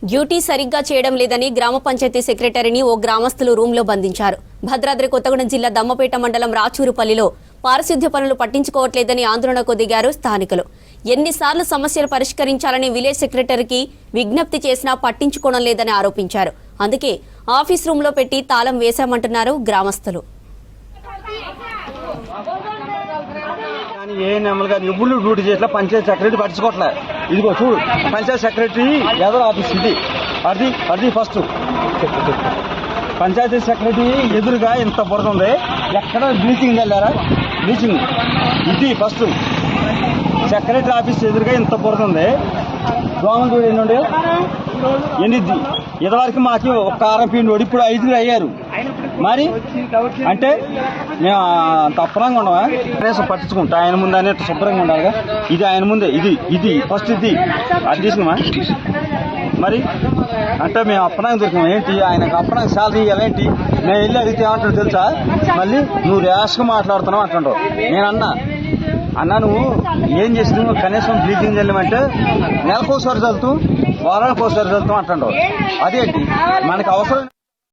Duty సరిగ్గా చేయడం లేదని గ్రామ పంచాయతీ సెక్రటరీని ఓ గ్రామస్తులు రూంలో బంధించారు. భద్రాద్రి కొత్తగూడెం జిల్లా దమ్మపేట మండలం రాచూరుపల్లిలో పారిశుద్ధ్య పనులు పట్టించుకోవట్లేదని ఆందోళనకు దిగారు స్థానికులు. ఎన్నిసార్లు సమస్యలు పరిష్కరించాలని విలేజ్ సెక్రటరీకి విజ్ఞప్తి చేసినా పట్టించుకోవడం లేదని ఆరోపించారు. అందుకే ఆఫీస్ రూంలో పెట్టి తాళం వేశామంటున్నారు గ్రామస్తులు. ఏ నెమ్మలుగా ఎప్పుడు డ్యూటీ చేసినా పంచాయతీ సెక్రటరీ పట్టించుకోవట్లే. ఇదిగో చూడు, పంచాయతీ సెక్రటరీ ఎదరు ఆఫీస్ ఇది అది ఫస్ట్ పంచాయతీ సెక్రటరీ ఎదురుగా ఇంత బురద ఉంది. ఎక్కడ బ్లీచింగ్ వెళ్ళారా? బ్లీచింగ్ ఇది ఫస్ట్ సెక్రటరీ ఆఫీస్ ఎదురుగా ఇంత బురద ఉంది. దోమలు చూడు ఎన్నుండే ఎన్నిద్ది. ఇదివరకు మాకు ఒక ఆర్ఎంపీ ఇప్పుడు 5 అయ్యారు. మరి అంటే మేము అంత అప్రంగా ఉండవా? కనీసం పట్టించుకుంటా ఆయన ముందు అనేట్టు శుభ్రంగా ఉండాలిగా. ఇది ఆయన ముందే ఇది ఫస్ట్ ఇది అది తీసుకుమా. మరి అంటే మేము అప్పనానికి దొరికాం ఏంటి? ఆయనకు అప్పనానికి శాలరీ ఇవ్వాలేంటి? నేను వెళ్ళి అడిగితే ఏమంటాడు తెలుసా? మళ్ళీ నువ్వు ర్యాష్గా మాట్లాడుతున్నావు అంటాడు. నేను అన్నా నువ్వు ఏం చేసినావు? కనీసం బ్లీచింగ్ చల్లమంటే నెలకోసారి చల్లుతూ వారానికోసారి చల్లుతాం అంటాడు. అదేంటి మనకు అవసరం?